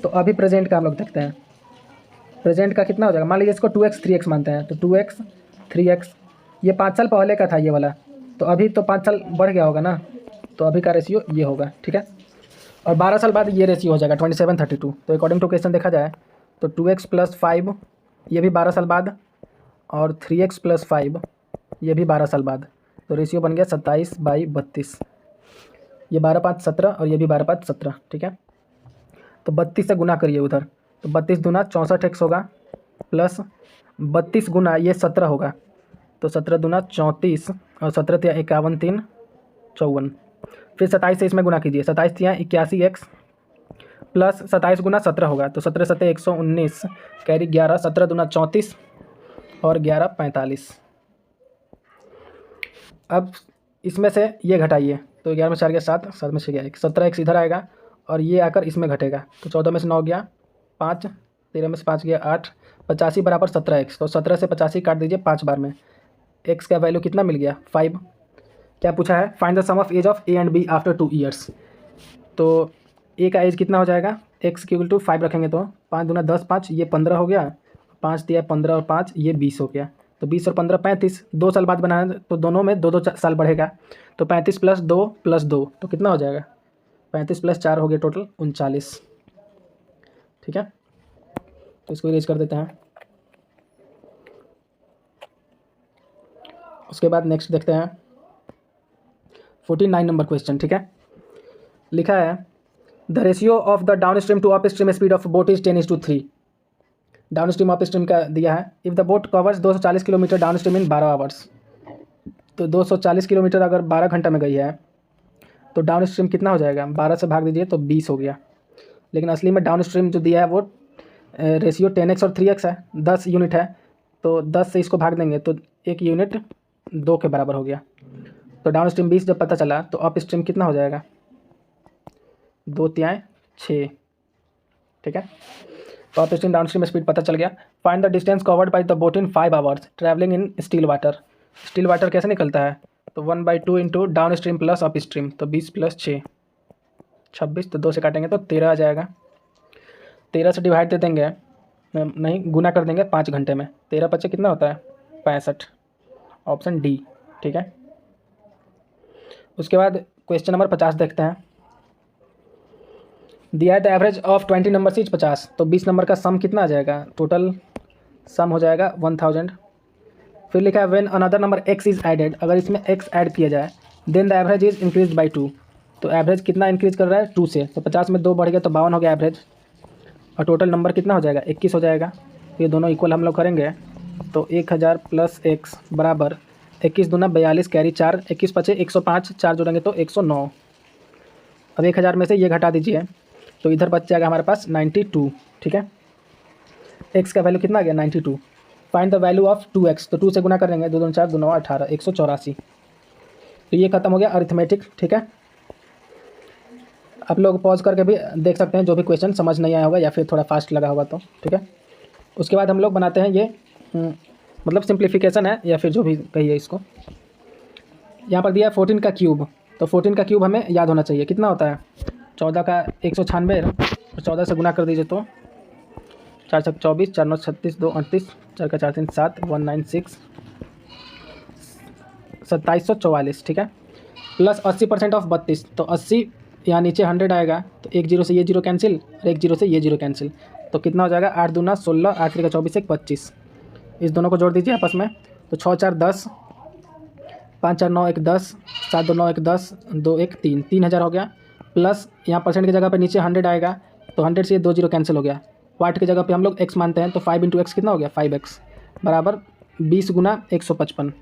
तो अभी प्रेजेंट का हम लोग देखते हैं। प्रेजेंट का कितना हो जाएगा, मान लीजिए इसको 2x 3x मानते हैं, तो 2x 3x, ये 5 साल पहले का था ये वाला, तो अभी तो 5 साल बढ़ गया होगा ना, तो अभी का रेशियो ये होगा, ठीक है। और 12 साल बाद ये रेशियो हो जाएगा 27:32। तो अकॉर्डिंग टू क्वेश्चन देखा जाए तो 2x + 5 ये भी 12 साल बाद, और 3x + 5 ये भी 12 साल बाद, तो रेशियो बन गया 27/32। ये 12 5 17 और ये भी 12 5 17, ठीक है। तो 32 से गुना करिए उधर, तो 32 दूना 64x होगा, प्लस 32 गुना ये 17 होगा, तो 17 दूना 34 और 17 तिया 51 3 54। फिर 27 से इसमें गुना कीजिए, 27 तिया 81x प्लस 27 गुना 17 होगा, तो 17 7 119 कैरी 11, 17 दूना 34 और 11 45। अब इसमें से ये घटाइए, तो 11 में 4 गया 7, 7 में 6 गया 1, 17x इधर आएगा और ये आकर इसमें घटेगा, तो 14 में से 9 गया 5, 13 में से 5 गया 8, 85 बराबर 17x, तो 17 से 85 काट दीजिए 5 बार में, x का वैल्यू कितना मिल गया 5। क्या पूछा है find the sum of age of A and B after 2 years। तो A का एज कितना हो जाएगा, x = 5 रखेंगे तो 5 दूना 10 5 ये 15 हो गया, 5 दिया 15 और 5 ये 20 हो गया, तो 20 और 15 35, 2 साल बाद बनाना तो दोनों में 2 2 साल बढ़ेगा, तो 35 + 2 + 2 तो कितना हो जाएगा 35 + 4 हो गया टोटल 39, ठीक है। तो इसको इरेज कर देते हैं। उसके बाद नेक्स्ट देखते हैं 49 नंबर क्वेश्चन, ठीक है। लिखा है the ratio of the down stream to up stream speed of boat is 10:3। Down stream up stream का दिया है, if the boat covers 240 kilometre down stream in 12 hours. तो 240 किलोमीटर अगर 12 घंटा में गई है तो डाउन स्ट्रीम कितना हो जाएगा, 12 से भाग दीजिए तो 20 हो गया, लेकिन असली में डाउन स्ट्रीम जो दिया है वो रेशियो 10x और 3x है, 10 यूनिट है, तो 10 से इसको भाग देंगे तो 1 यूनिट 2 के बराबर हो गया। तो डाउन स्ट्रीम 20 जब पता चला तो अप स्ट्रीम कितना हो जाएगा 2 तिहाई 6, ठीक है। तो up stream down stream speed पता चल गया। Find the distance covered by the boat in 5 hours travelling in still water. Still water कैसे निकलता है, तो 1/2 into down stream plus up stream, तो 20 + 6 26, तो 2 से काटेंगे तो 13 आ जाएगा। 13 से डिवाइड दे देंगे, नहीं गुना कर देंगे 5 घंटे में, 13 × 5 कितना होता है 65, ऑप्शन डी, ठीक है। उसके बाद क्वेश्चन नंबर 50 देखते हैं। दिया है the average of 20 number is 50, तो 20 नंबर का सम कितना आ जाएगा, टोटल सम हो जाएगा 1000। फिर लिखा है when another number x is added, अगर इसमें x ऐड किया जाए then the average is increase by 2, तो एवरेज कितना इंक्रीज कर रहा है 2 से, तो 50 में 2 बढ़ गया तो 52 हो गया एवरेज, और टोटल नंबर कितना हो जाएगा 21 हो जाएगा। ये दोनों इक्वल हम लोग करेंगे तो 1000 प्लस x बराबर 21 दूना 42 कैरी 4, 21 पचे 105, 4 जोड़ेंगे तो 109। अब 1000 में से ये घटा दीजिए तो इधर बच जाएगा हमारे पास 92, ठीक है। x का वैल्यू कितना आ गया 92। Find the value of 2x, तो 2 से गुना करेंगे 2 दूनी 4 2 9 18 184। तो ये खत्म हो गया अरिथमेटिक, ठीक है। आप लोग पॉज करके भी देख सकते हैं जो भी क्वेश्चन समझ नहीं आया होगा या फिर थोड़ा फास्ट लगा होगा तो, ठीक है। उसके बाद हम लोग बनाते हैं ये मतलब सिंप्लीफिकेशन है या फिर जो भी कहिए इसको। यहाँ पर दिया है 14 का क्यूब, तो 14 का क्यूब हमें याद होना चाहिए कितना होता है 14 का 196 और 14 से गुना कर दीजिए तो 4 छक 24 4 9 36 2 38 4 का 4 3 7 196 2744, ठीक है। प्लस 80% ऑफ 32, तो 80 यहाँ नीचे 100 आएगा तो एक जीरो से ये जीरो कैंसिल और एक जीरो से ये जीरो कैंसिल, तो कितना हो जाएगा 8 दूना 16 8 का 24 1 25। इस दोनों को जोड़ दीजिए आपस में तो 6 4 10 5 4 9 1 10 7 2 9 1 10 2 1 3 3000 हो गया। प्लस यहाँ परसेंट की जगह पे नीचे 100 आएगा तो 100 से ये 2 जीरो कैंसिल हो गया। वाट की जगह पे हम लोग x मानते हैं तो 5 इंटू एक्स कितना हो गया 5x बराबर 20 गुना 155,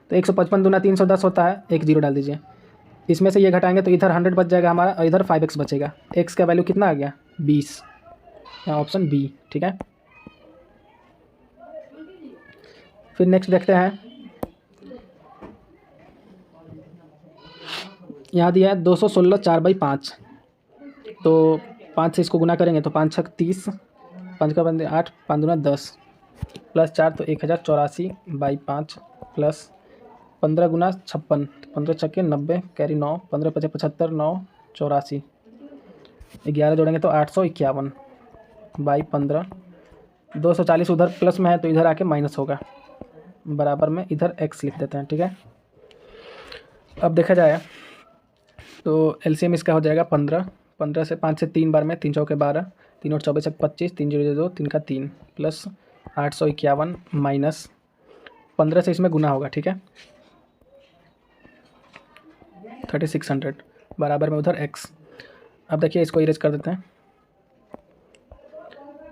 तो 155 दूना 310 होता है, एक जीरो डाल दीजिए। इसमें से ये घटाएंगे तो इधर 100 बच जाएगा हमारा और इधर 5x बचेगा। x का वैल्यू कितना आ गया 20, यहाँ ऑप्शन बी, ठीक है। फिर नेक्स्ट देखते हैं, यहाँ दिया है 216 4/5, तो 5 से इसको गुना करेंगे तो 5 छक 30 5 का बंदे 8 5 दूना 10 प्लस 4 तो 1084/5 प्लस 15 गुना 56 15 छक्के 90 कैरी 9 15 पचे 75 9 84 11 जोड़ेंगे तो 851/15 240 उधर प्लस में है तो इधर आके माइनस होगा, बराबर में इधर x लिख देते हैं, ठीक है। अब देखा जाए तो एलसीएम इसका हो जाएगा 15 15 से 5 से 3 बार में 3 चौके 12 3 और 24 25 3 0 2 3 का 3 प्लस 851 माइनस 15 से इसमें गुना होगा, ठीक है 3600 बराबर में उधर x। अब देखिए इसको इरेज कर देते हैं।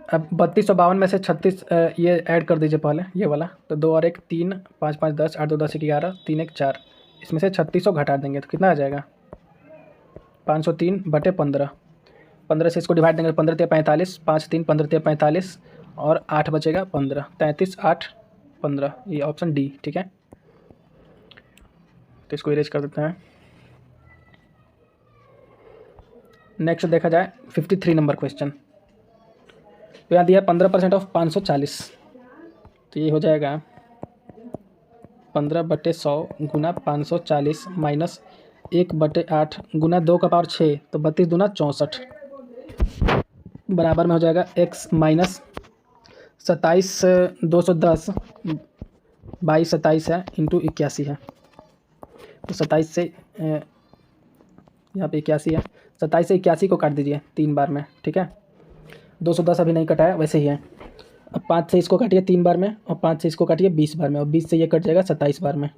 अब 3252 में से 36 ये ऐड कर दीजिए पहले ये वाला, तो 2 और 1 3 5 5 10 8 2 10 11 3 1 4, इसमें से 3600 घटा देंगे तो कितना आ जाएगा 503/15 15 से इसको डिवाइड देंगे 15 3 45 5 3 15 3 45 और 8 बचेगा 15 33 8 15, ये ऑप्शन डी, ठीक है। तो इसको इरेज कर देते हैं। नेक्स्ट देखा जाए 53 नंबर क्वेश्चन, तो यहाँ दिया 15% ऑफ 540, तो ये हो जाएगा 15/100 गुना 540 माइनस 1/8 गुना 2 का पावर 6 तो 32 दूना 64 बराबर में हो जाएगा x माइनस 27 210 22 27 है इंटू 81 है, तो 27 से यहाँ पे 81 है, 27 से 81 को काट दीजिए 3 बार में, ठीक है 210 अभी नहीं कटाया वैसे ही है। अब 5 से इसको काटिए 3 बार में और 5 से इसको काटिए 20 बार में और 20 से ये कट जाएगा 27 बार में।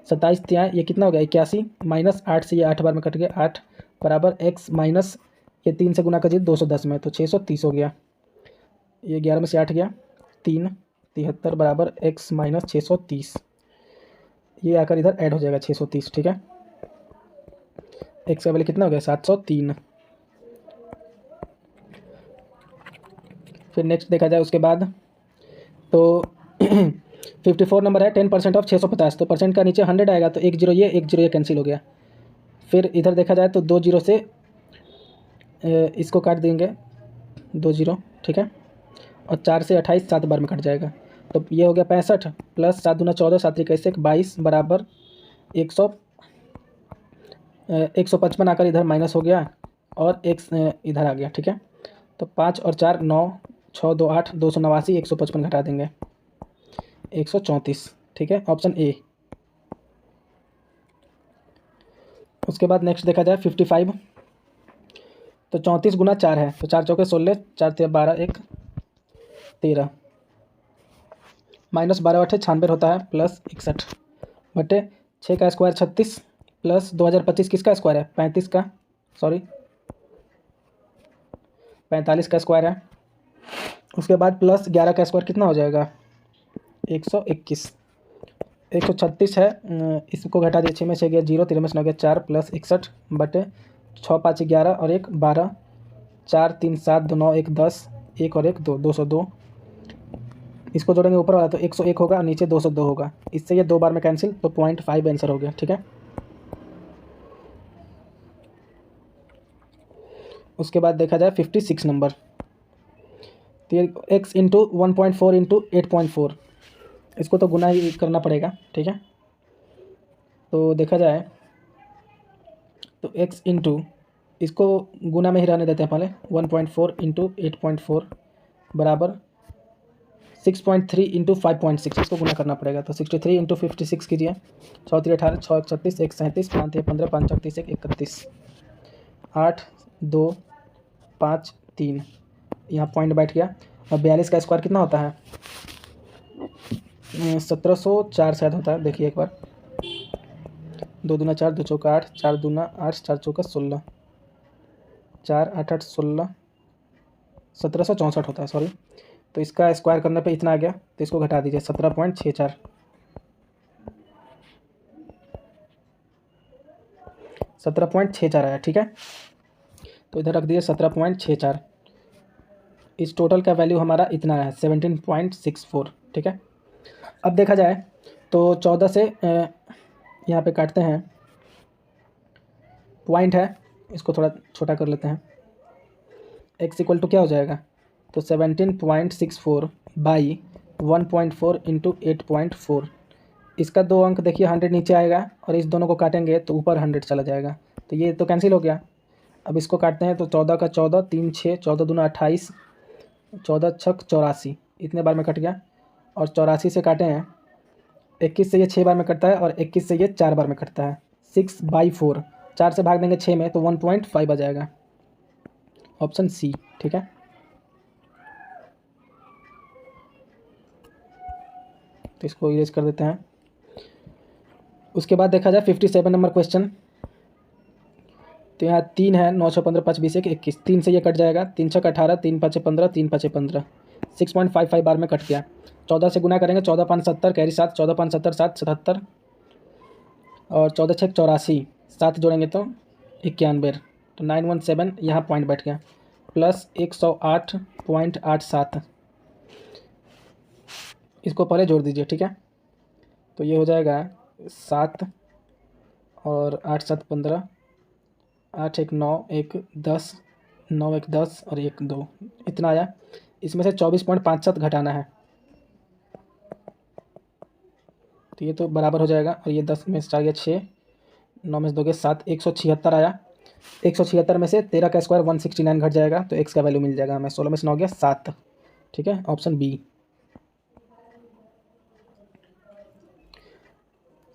27 यहाँ ये कितना हो गया 81 माइनस 8 से ये 8 बार में कट गया 8 बराबर x माइनस ये 3 से गुना करिए 210 में तो 630 हो गया, ये 11 में से 8 गया 3 73 बराबर x माइनस 630, ये आकर इधर ऐड हो जाएगा 630, ठीक है। x का वैल्यू कितना हो गया 703। फिर नेक्स्ट देखा जाए उसके बाद तो 54 नंबर है 10% ऑफ 650, तो परसेंट का नीचे 100 आएगा तो एक जीरो ये कैंसिल हो गया। फिर इधर देखा जाए तो 2 जीरो से इसको काट देंगे 2 जीरो, ठीक है, और 4 से 28 7 बार में कट जाएगा तो ये हो गया 65 प्लस 7 दूना 14 7 31 22 बराबर 155 आकर इधर माइनस हो गया और x इधर आ गया, ठीक है। तो 5 और 4 9 6 2 8 289 155 घटा देंगे 134, ठीक है ऑप्शन ए। उसके बाद नेक्स्ट देखा जाए 55, तो 34 गुना 4 है तो 4 चौके 16 4 13 12 1 13 -12 × 8 = 96 होता है, प्लस 61 बटे 6 का स्क्वायर 36 प्लस 2025 किसका स्क्वायर है? 35 का, सॉरी 45 का स्क्वायर है। उसके बाद प्लस 11 का स्क्वायर कितना हो जाएगा? 121। 136 है, इसको घटा दिए, 6 में 6 गया 0, 3 में 9 गया 4 प्लस 61 बटे 6 5 11 और 1 12, 4 3 7 2 9 1 10, 1 और 1 2, 202। इसको जोड़ेंगे ऊपर वाला तो 101 होगा और नीचे 202 होगा। इससे ये 2 बार में कैंसिल, तो 0.5 आंसर हो गया। ठीक है, उसके बाद देखा जाए 56 नंबर। तो ये x इंटू 1.4 इंटू 8.4, इसको तो गुना ही करना पड़ेगा। ठीक है, तो देखा जाए तो x इंटू, इसको गुना में ही रहने देते हैं पहले, 1.4 इंटू 8.4 बराबर 6.3 इंटू 5.6, इसको गुना करना पड़ेगा। तो 63 इंटू 56 कीजिए, 6 3 18, 6 1 36, 1 37, 5 3 15, 5 4 30, 1 31, 8 2 5 3, यहाँ पॉइंट बैठ गया। और 42 का स्क्वायर कितना होता है? 1704 शायद होता है, देखिए एक बार। 2 दूना 4, 2 चौका 8, 4 दूना 8, 4 चौका 16, 4 8 8 16, 1764 होता है, सॉरी। तो इसका स्क्वायर करने पे इतना आ गया, तो इसको घटा दीजिए, 17.64, 17.64 आया। ठीक है, तो इधर रख दीजिए 17.64। इस टोटल का वैल्यू हमारा इतना है 17.64। ठीक है, अब देखा जाए तो 14 से यहाँ पे काटते हैं, पॉइंट है, इसको थोड़ा छोटा कर लेते हैं। x इक्वल टू क्या हो जाएगा? तो 17.64 बाई 1.4 इंटू 8.4, इसका 2 अंक देखिए 100 नीचे आएगा और इस दोनों को काटेंगे तो ऊपर 100 चला जाएगा, तो ये तो कैंसिल हो गया। अब इसको काटते हैं तो 14 का 14, 3 6, 14 दूना 28, 14 छक 84, इतने बार में कट गया। और 84 से काटे हैं, 21 से ये 6 बार में कटता है और 21 से ये 4 बार में कटता है। 6/4, 4 से भाग देंगे 6 में तो 1.5 आ जाएगा, ऑप्शन सी। ठीक है, तो इसको इरेज कर देते हैं। उसके बाद देखा जाए 57 नंबर क्वेश्चन। तो यहाँ 3 है, 9 6 15 5 20 1 21, 3 से ये कट जाएगा, 3 6 18, 3 5 15, 3 5 15, 6.55 बार में कट गया। 14 से गुना करेंगे, 14 5 70, कैरी 7, 14 5 70 7 77 और 14 6 84, 7 जोड़ेंगे तो 91, तो 917, यहाँ पॉइंट बैठ गया, प्लस 108.87, इसको पहले जोड़ दीजिए। ठीक है, तो ये हो जाएगा 7 और 8 7 15, 8 1 9 1 10, 9 1 10 और 1 2, इतना आया। इसमें से 24.57 घटाना है, तो ये तो बराबर हो जाएगा। और ये 10 में से 4 गया 6, 9 में से 2 गया 7, 176 आया। 176 में से 13 का स्क्वायर 169 घट जाएगा, तो x का वैल्यू मिल जाएगा हमें, 16 में से 9 गया 7। ठीक है, ऑप्शन बी।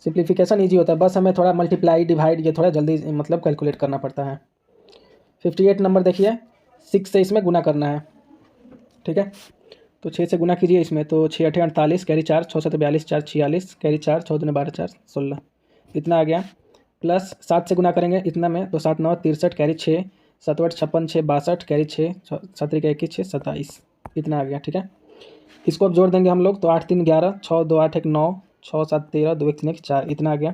सिंप्लीफिकेशन ईजी होता है, बस हमें थोड़ा मल्टीप्लाई डिवाइड ये थोड़ा जल्दी मतलब कैलकुलेट करना पड़ता है। 58 नंबर देखिए, 6 से इसमें गुना करना है। ठीक है, तो 6 से गुना कीजिए इसमें, तो 6 8 48, कैरी 4, 6 7 42, 4 46, कैरी 4, 6 2 12 4 16, इतना आ गया। प्लस 7 से गुना करेंगे इतना में, तो 7 9 63, कैरी 6, 7 8 56, 6 62, कैरी 6, 7 3 21, 6 27, इतना आ गया। ठीक है, इसको अब जोड़ देंगे हम लोग, तो 8 3 11, 6 2 8 1 9, 6 7 13, 2 1 3 1 4, इतना आ गया।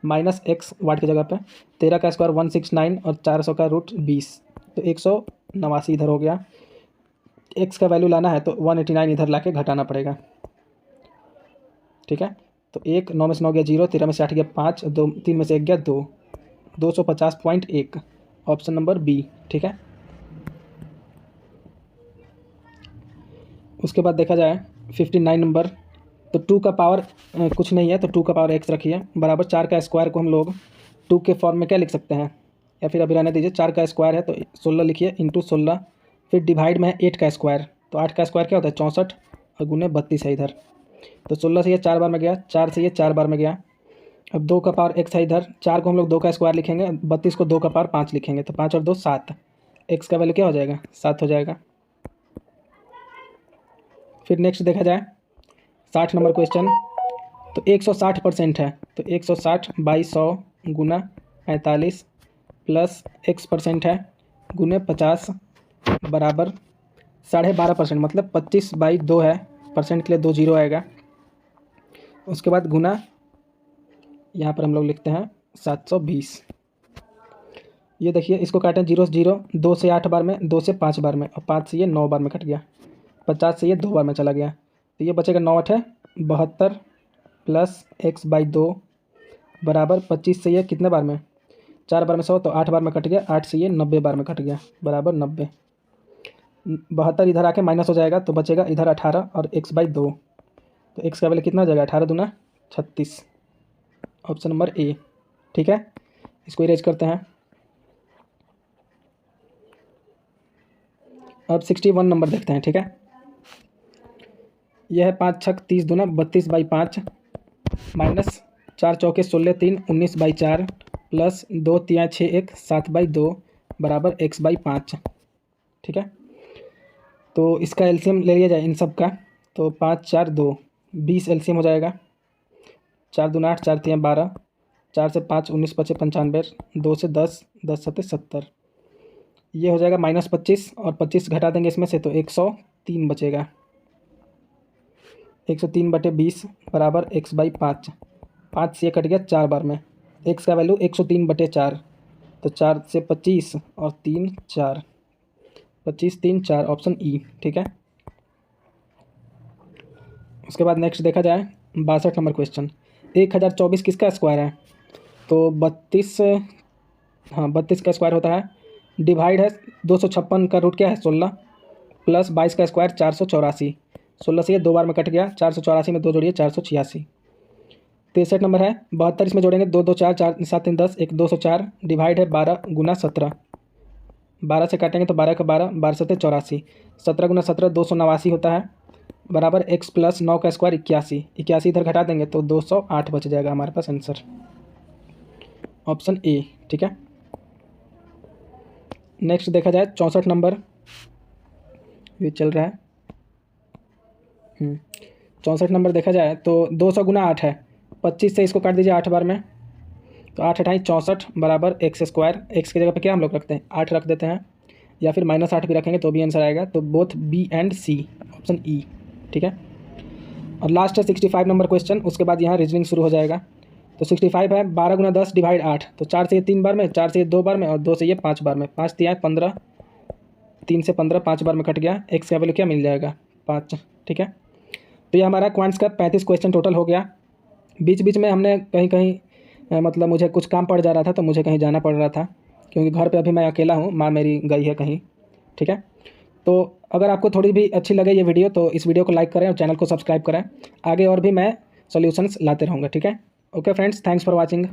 माइनस x वाट की जगह पे 13 का स्क्वायर 169 और 400 का रूट 20, तो 189 इधर हो गया। x का वैल्यू लाना है तो 189 इधर लाके घटाना पड़ेगा। ठीक है, तो 1 9 में से 9 गया 0, 13 में से 8 गया 5, 2 3 में से 1 गया 2, 250.1, ऑप्शन नंबर बी। ठीक है, उसके बाद देखा जाए 59 नंबर। तो 2 का पावर कुछ नहीं है, तो 2 का पावर x रखिए, बराबर 4 का स्क्वायर को हम लोग 2 के फॉर्म में क्या लिख सकते हैं, या फिर अभी रहने दीजिए। 4 का स्क्वायर है तो 16 लिखिए, इंटू 16, फिर डिवाइड में है 8 का स्क्वायर, तो 8 का स्क्वायर क्या होता है 64 और गुने 32 है इधर। तो 16 से ये 4 बार में गया, 4 से ये 4 बार में गया। अब 2 का पावर x है इधर, 4 को हम लोग 2 का स्क्वायर लिखेंगे, 32 को 2 का पावर 5 लिखेंगे, तो 5 और 2 7, x का वैल्यू क्या हो जाएगा 7 हो जाएगा। फिर नेक्स्ट देखा जाए 60 नंबर क्वेश्चन। तो 160% है, तो 160 बाई 100 गुना 45 प्लस x% है गुने 50 बराबर 12.5%, मतलब 25/2 है। परसेंट के लिए 2 जीरो आएगा। उसके बाद गुना, यहाँ पर हम लोग लिखते हैं 720। ये देखिए, इसको काटें 0 से 0, 2 से 8 बार में, 2 से 5 बार में, और 5 से ये 9 बार में कट गया। 50 से ये 2 बार में चला गया, तो ये बचेगा 9 8 72 प्लस x/2 बराबर 25 से ये कितने बार में, 4 बार में 100, तो 8 बार में कट गया। 8 से ये 90 बार में कट गया, बराबर 90। 72 इधर आके माइनस हो जाएगा, तो बचेगा इधर 18 और x/2, तो x का वैल्यू कितना हो जाएगा, 18 दूना 36, ऑप्शन नंबर ए। ठीक है, इसको इरेज करते हैं। अब 61 नंबर देखते हैं। ठीक है, यह है 5 छक 30 दूना 32/5 माइनस 4 चौके 16 3 19/4 प्लस 2 तिया 6 1 7/2 बराबर x/5। ठीक है, तो इसका एलसीएम ले लिया जाए इन सब का, तो 5 4 2 20 एलसीएम हो जाएगा। 4 दूना 8 4 तिया 12, 4 से 5 19 25 95, 2 से 10 10 7 70। ये हो जाएगा -25 और 25 घटा देंगे इसमें से, तो 103 बचेगा। 103/20 बराबर x/5। 5 से ये कट गया 4 बार में, x का वैल्यू 103/4, तो 4 से 25 और 3 4, 25 3 4, ऑप्शन ई। ठीक है, उसके बाद नेक्स्ट देखा जाए 62 नंबर क्वेश्चन। 1024 किसका स्क्वायर है, तो 32, हाँ 32 का स्क्वायर होता है। डिवाइड है 256 का रूट क्या है 16, प्लस 22 का स्क्वायर 484। 16 से ये 2 बार में कट गया, 484 में 2 जोड़िए 486। 63 नंबर है 72, इसमें जोड़ेंगे 2 2 4 4 7 3 10 1 204 डिवाइड है 12 गुना 17। 12 से काटेंगे तो 12 का 12, 12 7 84, 17 गुना 17 289 होता है, बराबर x प्लस 9 का स्क्वायर 81। 81 इधर घटा देंगे तो 208 बच जाएगा हमारे पास आंसर, ऑप्शन ए। ठीक है, नेक्स्ट देखा जाए 64 नंबर, ये चल रहा है। 64 नंबर देखा जाए तो 200 गुना 8 है, 25 से इसको काट दीजिए 8 बार में, तो 8 8 64 बराबर x स्क्वायर। x की जगह पे क्या हम लोग रखते हैं, 8 रख देते हैं, या फिर -8 भी रखेंगे तो भी आंसर आएगा। तो both B and C, option E. ठीक है, और लास्ट है 65 नंबर क्वेश्चन, उसके बाद यहाँ रीजनिंग शुरू हो जाएगा। तो 65 है 12 गुना 10 डिवाइड 8, तो 4 से ये 3 बार में, 4 से ये 2 बार में, और 2 से ये 5 बार में। 5 तिया 15, 3 से 15 5 बार में कट गया। x का वैल्यू क्या मिल जाएगा 5। ठीक है, तो ये हमारा क्वांट्स का 35 क्वेश्चन टोटल हो गया। बीच बीच में हमने कहीं कहीं मतलब मुझे कुछ काम पड़ जा रहा था, तो मुझे कहीं जाना पड़ रहा था, क्योंकि घर पे अभी मैं अकेला हूँ, माँ मेरी गई है कहीं। ठीक है, तो अगर आपको थोड़ी भी अच्छी लगे ये वीडियो, तो इस वीडियो को लाइक करें और चैनल को सब्सक्राइब करें। आगे और भी मैं सॉल्यूशंस लाते रहूँगा। ठीक है, okay friends, thanks for watching.